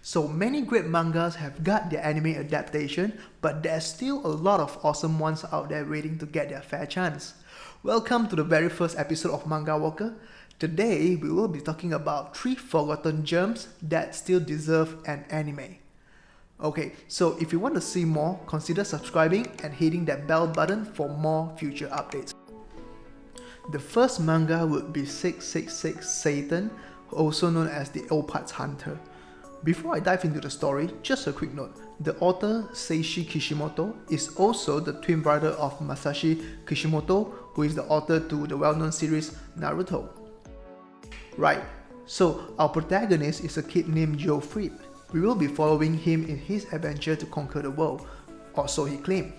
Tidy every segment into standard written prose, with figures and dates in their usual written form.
So many great mangas have got their anime adaptation, but there's still a lot of awesome ones out there waiting to get their fair chance. Welcome to the very first episode of Manga Walker. Today we will be talking about 3 forgotten gems that still deserve an anime. Okay, so if you want to see more, consider subscribing and hitting that bell button for more future updates. The first manga would be 666 Satan, also known as the Opats Hunter. Before I dive into the story, just a quick note. The author Seishi Kishimoto is also the twin brother of Masashi Kishimoto, who is the author to the well-known series Naruto. Right, so our protagonist is a kid named Joe Fripp. We will be following him in his adventure to conquer the world, or so he claimed.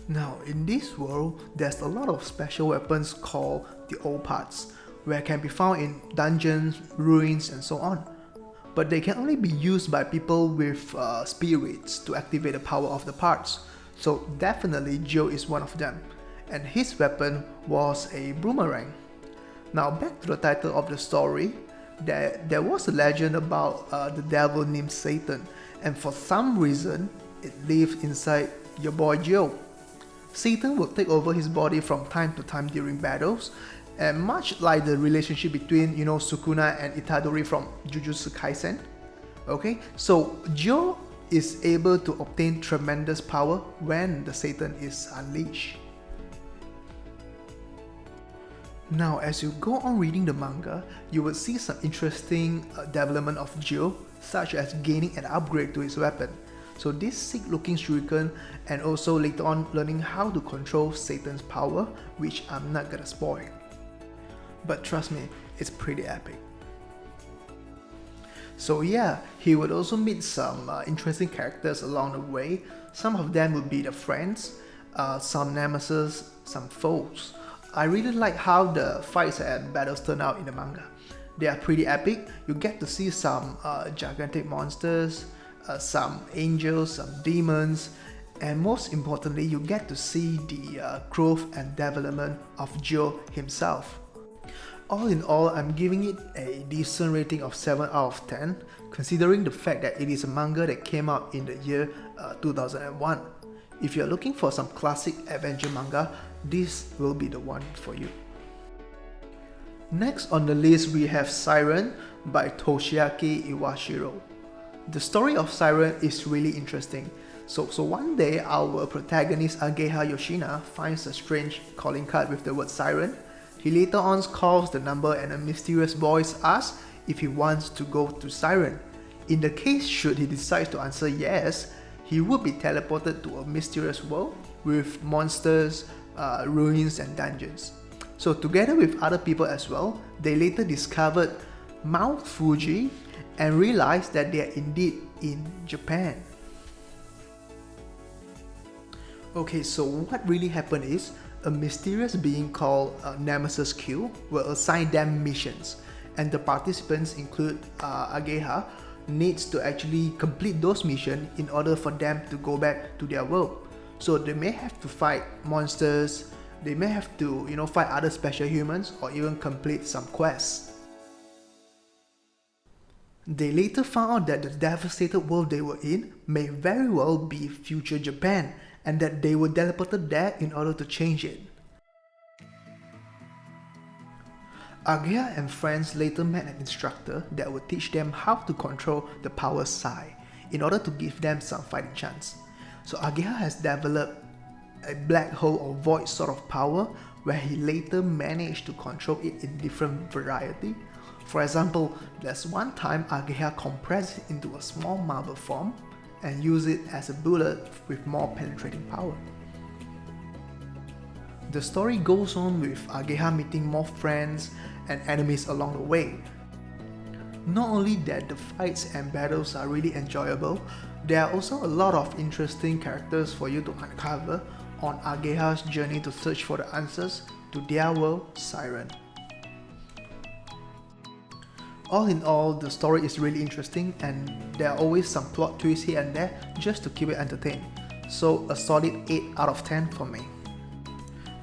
Now, in this world, there's a lot of special weapons called the Opats, where can be found in dungeons, ruins, and so on. But they can only be used by people with spirits to activate the power of the parts. So definitely Joe is one of them. And his weapon was a boomerang. Now back to the title of the story. There was a legend about the devil named Satan. And for some reason, it lived inside your boy Joe. Satan will take over his body from time to time during battles. And much like the relationship between, Sukuna and Itadori from Jujutsu Kaisen. Okay, so Joe is able to obtain tremendous power when the Satan is unleashed. Now, as you go on reading the manga, you will see some interesting development of Joe, such as gaining an upgrade to his weapon. So this sick-looking shuriken, and also later on learning how to control Satan's power, which I'm not gonna spoil. But trust me, it's pretty epic. So yeah, he would also meet some interesting characters along the way. Some of them would be the friends, some nemesis, some foes. I really like how the fights and battles turn out in the manga. They are pretty epic. You get to see some gigantic monsters, some angels, some demons, and most importantly, you get to see the growth and development of Joe himself. All in all, I'm giving it a decent rating of 7 out of 10, considering the fact that it is a manga that came out in the year 2001. If you're looking for some classic adventure manga, this will be the one for you. Next on the list, we have Siren by Toshiaki Iwashiro. The story of Siren is really interesting. So one day, our protagonist Ageha Yoshina finds a strange calling card with the word Siren. He later on calls the number and a mysterious voice asks if he wants to go to Siren. In the case should he decide to answer yes, he would be teleported to a mysterious world with monsters, ruins and dungeons. So together with other people as well, they later discovered Mount Fuji and realized that they are indeed in Japan. Okay, so what really happened is, a mysterious being called Nemesis Q will assign them missions, and the participants include Ageha needs to actually complete those missions in order for them to go back to their world. So they may have to fight monsters, they may have to fight other special humans, or even complete some quests. They later found out that the devastated world they were in may very well be future Japan, and that they were teleported there in order to change it. Ageha and friends later met an instructor that would teach them how to control the power Psi in order to give them some fighting chance. So Ageha has developed a black hole or void sort of power where he later managed to control it in different variety. For example, there's one time Ageha compressed it into a small marble form and use it as a bullet with more penetrating power. The story goes on with Ageha meeting more friends and enemies along the way. Not only that the fights and battles are really enjoyable, there are also a lot of interesting characters for you to uncover on Ageha's journey to search for the answers to their world, Siren. All in all, the story is really interesting and there are always some plot twists here and there just to keep it entertained. So a solid 8 out of 10 for me.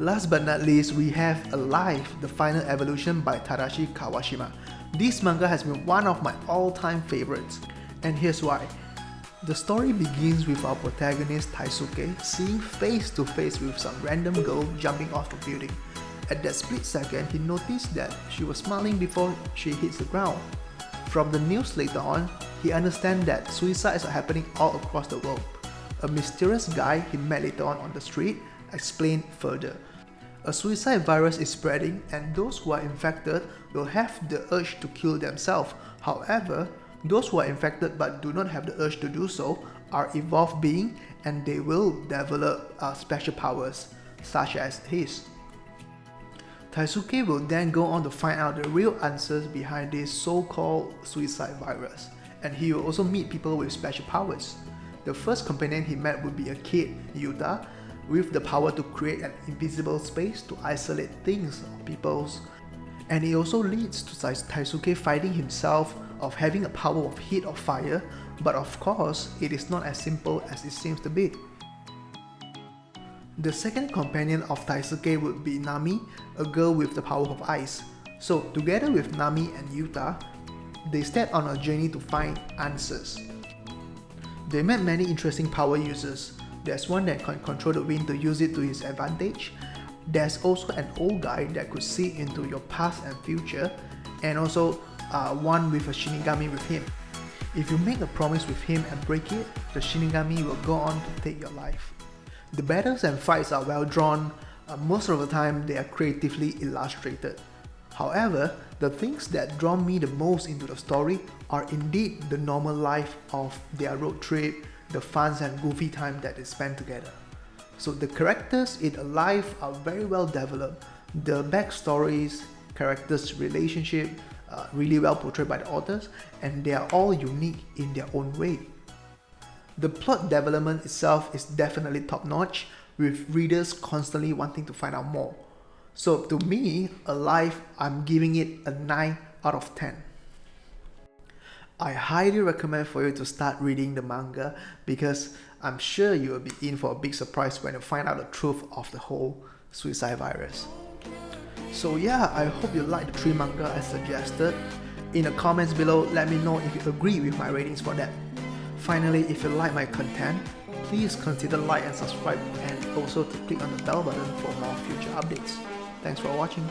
Last but not least, we have Alive, the Final Evolution by Tadashi Kawashima. This manga has been one of my all-time favorites. And here's why. The story begins with our protagonist Taisuke seeing face to face with some random girl jumping off a building. At that split second, he noticed that she was smiling before she hits the ground. From the news later on, he understands that suicides are happening all across the world. A mysterious guy he met later on the street explained further. A suicide virus is spreading and those who are infected will have the urge to kill themselves. However, those who are infected but do not have the urge to do so are evolved beings and they will develop special powers, such as his. Taisuke will then go on to find out the real answers behind this so-called suicide virus, and he will also meet people with special powers. The first companion he met would be a kid, Yuta, with the power to create an invisible space to isolate things or peoples. And it also leads to Taisuke finding himself of having a power of heat or fire, but of course, it is not as simple as it seems to be. The second companion of Taisuke would be Nami, a girl with the power of ice. So together with Nami and Yuta, they step on a journey to find answers. They met many interesting power users. There's one that can control the wind to use it to his advantage. There's also an old guy that could see into your past and future, and also one with a Shinigami with him. If you make a promise with him and break it, the Shinigami will go on to take your life. The battles and fights are well drawn, most of the time they are creatively illustrated. However, the things that draw me the most into the story are indeed the normal life of their road trip, the fun and goofy time that they spend together. So the characters in Alive are very well developed. The backstories, characters' relationship, really well portrayed by the authors, and they are all unique in their own way. The plot development itself is definitely top-notch, with readers constantly wanting to find out more. So to me, Alive, I'm giving it a 9 out of 10. I highly recommend for you to start reading the manga because I'm sure you will be in for a big surprise when you find out the truth of the whole suicide virus. So yeah, I hope you like the 3 manga I suggested. In the comments below, let me know if you agree with my ratings for that. Finally, if you like my content, please consider like and subscribe, and also to click on the bell button for more future updates. Thanks for watching.